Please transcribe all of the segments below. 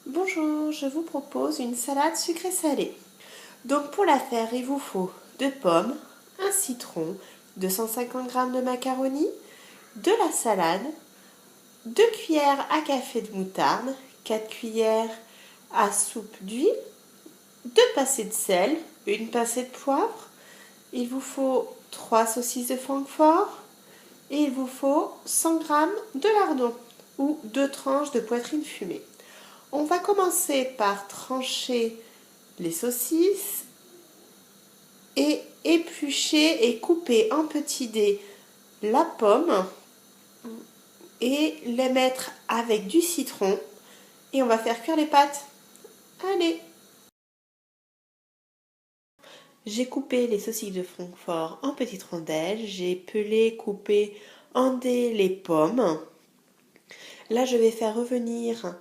Bonjour, je vous propose une salade sucrée-salée. Donc pour la faire, il vous faut 2 pommes, un citron, 250 g de macaroni, de la salade, 2 cuillères à café de moutarde, 4 cuillères à soupe d'huile, 2 pincées de sel, une pincée de poivre. Il vous faut 3 saucisses de Francfort et il vous faut 100 g de lardons ou 2 tranches de poitrine fumée. On va commencer par trancher les saucisses et éplucher et couper en petits dés la pomme et les mettre avec du citron et on va faire cuire les pâtes. Allez! J'ai coupé les saucisses de Francfort en petites rondelles, j'ai pelé, coupé en dés les pommes. Là, je vais faire revenir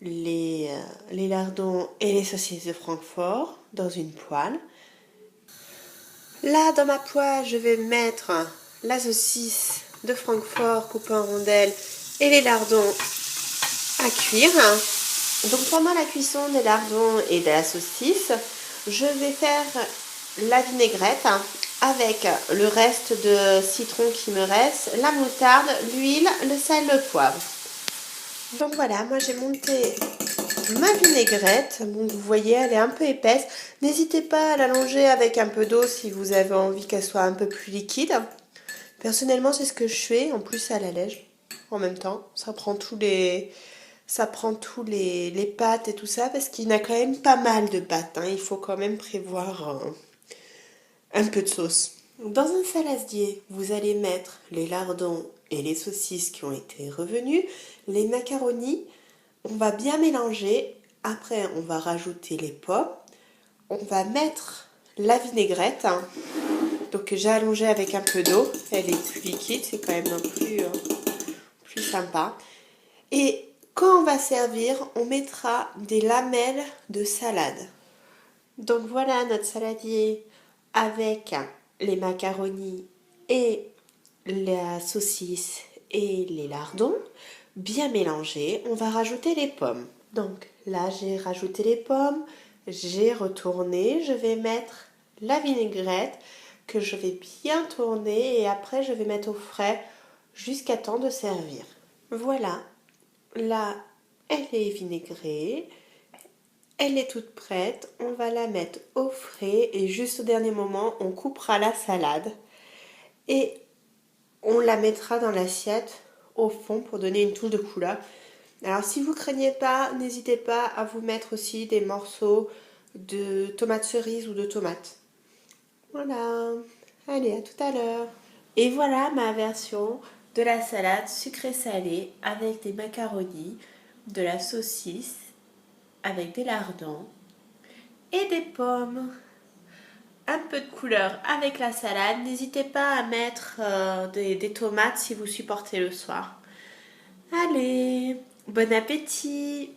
les lardons et les saucisses de Francfort dans une poêle. Là, dans ma poêle, je vais mettre la saucisse de Francfort coupée en rondelles et les lardons à cuire. Donc pendant la cuisson des lardons et de la saucisse, je vais faire la vinaigrette avec le reste de citron qui me reste, la moutarde, l'huile, le sel, le poivre. Donc voilà, moi j'ai monté ma vinaigrette. Bon, vous voyez, elle est un peu épaisse. N'hésitez pas à l'allonger avec un peu d'eau si vous avez envie qu'elle soit un peu plus liquide. Personnellement, c'est ce que je fais. En plus, ça l'allège en même temps. Ça prend tous les pâtes et tout ça parce qu'il y en a quand même pas mal de pâtes. Il faut quand même prévoir un peu de sauce. Dans un saladier, vous allez mettre les lardons et les saucisses qui ont été revenus, les macaronis. On va bien mélanger. Après, on va rajouter les pommes. On va mettre la vinaigrette. Donc, j'ai allongé avec un peu d'eau. Elle est plus liquide, c'est quand même plus sympa. Et quand on va servir, on mettra des lamelles de salade. Donc voilà notre saladier avec les macaronis et la saucisse et les lardons bien mélangés. On va rajouter les pommes. Donc là, j'ai rajouté les pommes, j'ai retourné, je vais mettre la vinaigrette que je vais bien tourner et après je vais mettre au frais jusqu'à temps de servir. Voilà, là, elle est vinaigrée. Elle est toute prête, on va la mettre au frais et juste au dernier moment, on coupera la salade et on la mettra dans l'assiette au fond pour donner une touche de couleur. Alors si vous craignez pas, n'hésitez pas à vous mettre aussi des morceaux de tomates cerises ou de tomates. Voilà, allez, à tout à l'heure. Et voilà ma version de la salade sucrée-salée avec des macaronis, de la saucisse, avec des lardons et des pommes. Un peu de couleur avec la salade. N'hésitez pas à mettre des tomates si vous supportez le soir. Allez, bon appétit!